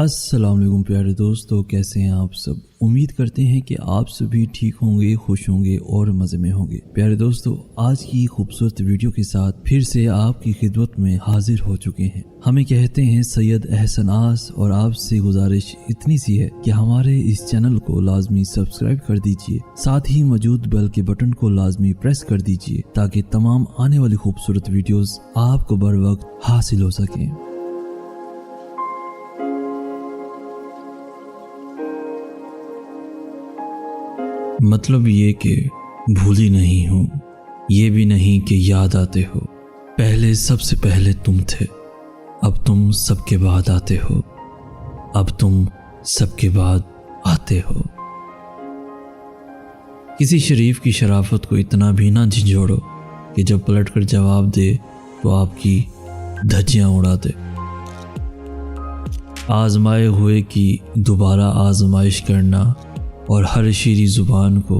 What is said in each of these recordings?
السلام علیکم پیارے دوستو، کیسے ہیں آپ سب؟ امید کرتے ہیں کہ آپ سبھی ٹھیک ہوں گے، خوش ہوں گے اور مزے میں ہوں گے۔ پیارے دوستو، آج کی خوبصورت ویڈیو کے ساتھ پھر سے آپ کی خدمت میں حاضر ہو چکے ہیں۔ ہمیں کہتے ہیں سید احسن آس، اور آپ سے گزارش اتنی سی ہے کہ ہمارے اس چینل کو لازمی سبسکرائب کر دیجئے، ساتھ ہی موجود بیل کے بٹن کو لازمی پریس کر دیجئے تاکہ تمام آنے والی خوبصورت ویڈیوز آپ کو بر وقت حاصل ہو سکیں۔ مطلب یہ کہ بھولی نہیں ہوں، یہ بھی نہیں کہ یاد آتے ہو۔ پہلے سب سے پہلے تم تھے، اب تم سب کے بعد آتے ہو، اب تم سب کے بعد آتے ہو۔ کسی شریف کی شرافت کو اتنا بھی نہ جھنجھوڑو کہ جب پلٹ کر جواب دے تو آپ کی دھجیاں اڑا دے۔ آزمائے ہوئے کی دوبارہ آزمائش کرنا اور ہر شیریں زبان کو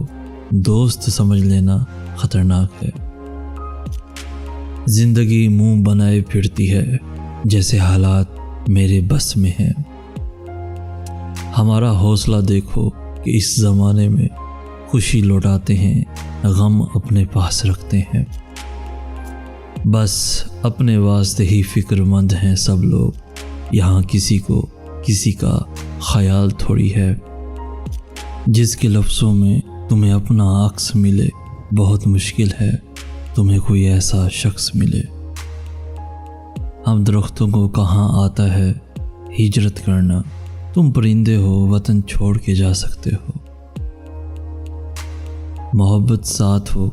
دوست سمجھ لینا خطرناک ہے۔ زندگی منہ بنائے پھرتی ہے، جیسے حالات میرے بس میں ہیں۔ ہمارا حوصلہ دیکھو کہ اس زمانے میں خوشی لوٹاتے ہیں، غم اپنے پاس رکھتے ہیں۔ بس اپنے واسطے ہی فکر مند ہیں سب لوگ، یہاں کسی کو کسی کا خیال تھوڑی ہے۔ جس کے لفظوں میں تمہیں اپنا عکس ملے، بہت مشکل ہے تمہیں کوئی ایسا شخص ملے۔ ہم درختوں کو کہاں آتا ہے ہجرت کرنا، تم پرندے ہو وطن چھوڑ کے جا سکتے ہو۔ محبت ساتھ ہو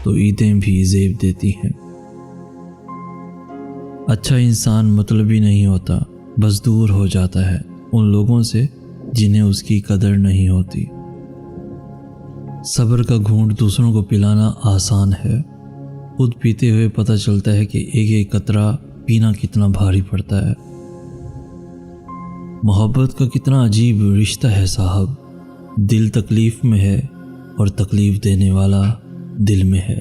تو عیدیں بھی زیب دیتی ہیں۔ اچھا انسان مطلبی نہیں ہوتا، بس دور ہو جاتا ہے ان لوگوں سے جنہیں اس کی قدر نہیں ہوتی۔ صبر کا گھونٹ دوسروں کو پلانا آسان ہے، خود پیتے ہوئے پتہ چلتا ہے کہ ایک ایک قطرہ پینا کتنا بھاری پڑتا ہے۔ محبت کا کتنا عجیب رشتہ ہے صاحب، دل تکلیف میں ہے اور تکلیف دینے والا دل میں ہے۔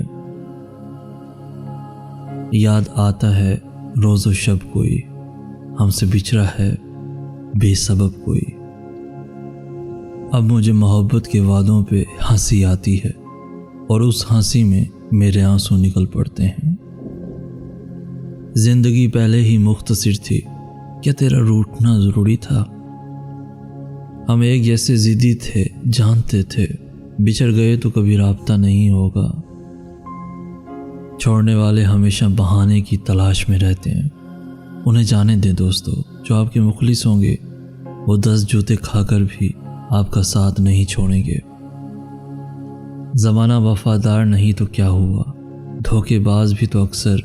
یاد آتا ہے روز و شب کوئی، ہم سے بچھڑا ہے بے سبب کوئی۔ اب مجھے محبت کے وعدوں پہ ہنسی آتی ہے، اور اس ہنسی میں میرے آنسو نکل پڑتے ہیں۔ زندگی پہلے ہی مختصر تھی، کیا تیرا روٹنا ضروری تھا؟ ہم ایک جیسے ضدی تھے، جانتے تھے بچھڑ گئے تو کبھی رابطہ نہیں ہوگا۔ چھوڑنے والے ہمیشہ بہانے کی تلاش میں رہتے ہیں، انہیں جانے دیں دوستو۔ جو آپ کے مخلص ہوں گے وہ 10 جوتے کھا کر بھی آپ کا ساتھ نہیں چھوڑیں گے۔ زمانہ وفادار نہیں تو کیا ہوا، دھوکے باز بھی تو اکثر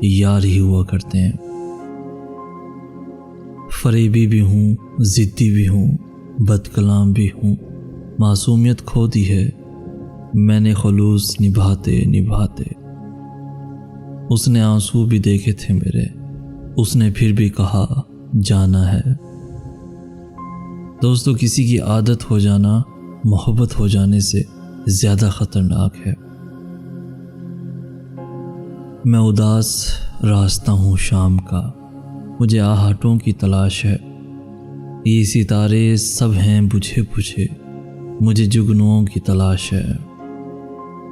یار ہی ہوا کرتے ہیں۔ فریبی بھی ہوں، ضدی بھی ہوں، بد کلام بھی ہوں، معصومیت کھو دی ہے میں نے خلوص نبھاتے نبھاتے۔ اس نے آنسو بھی دیکھے تھے میرے، اس نے پھر بھی کہا جانا ہے۔ دوستو، کسی کی عادت ہو جانا محبت ہو جانے سے زیادہ خطرناک ہے۔ میں اداس راستہ ہوں شام کا، مجھے آہٹوں کی تلاش ہے۔ یہ ستارے سب ہیں بجھے بجھے، مجھے جگنوؤں کی تلاش ہے۔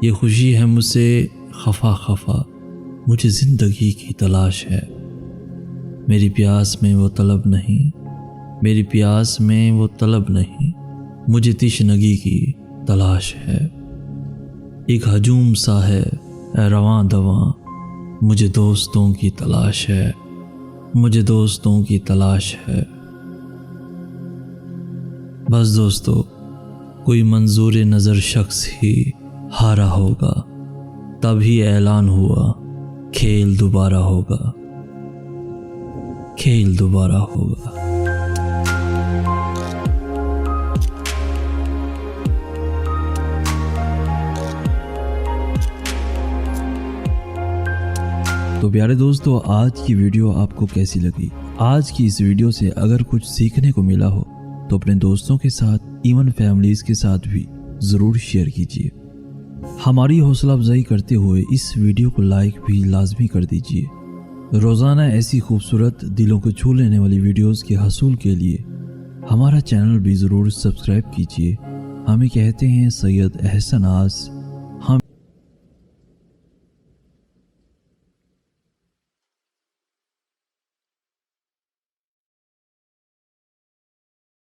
یہ خوشی ہے مجھ سے خفا خفا، مجھے زندگی کی تلاش ہے۔ میری پیاس میں وہ طلب نہیں، میری پیاس میں وہ طلب نہیں، مجھے تشنگی کی تلاش ہے۔ ایک ہجوم سا ہے اے رواں دواں، مجھے دوستوں کی تلاش ہے، مجھے دوستوں کی تلاش ہے۔ بس دوستو، کوئی منظور نظر شخص ہی ہارا ہوگا، تبھی اعلان ہوا کھیل دوبارہ ہوگا، کھیل دوبارہ ہوگا۔ تو پیارے دوستو، آج کی ویڈیو آپ کو کیسی لگی؟ آج کی اس ویڈیو سے اگر کچھ سیکھنے کو ملا ہو تو اپنے دوستوں کے ساتھ، ایون فیملیز کے ساتھ بھی ضرور شیئر کیجیے۔ ہماری حوصلہ افزائی کرتے ہوئے اس ویڈیو کو لائک بھی لازمی کر دیجیے۔ روزانہ ایسی خوبصورت دلوں کو چھو لینے والی ویڈیوز کے حصول کے لیے ہمارا چینل بھی ضرور سبسکرائب کیجیے۔ ہمیں کہتے ہیں سید احسن آس۔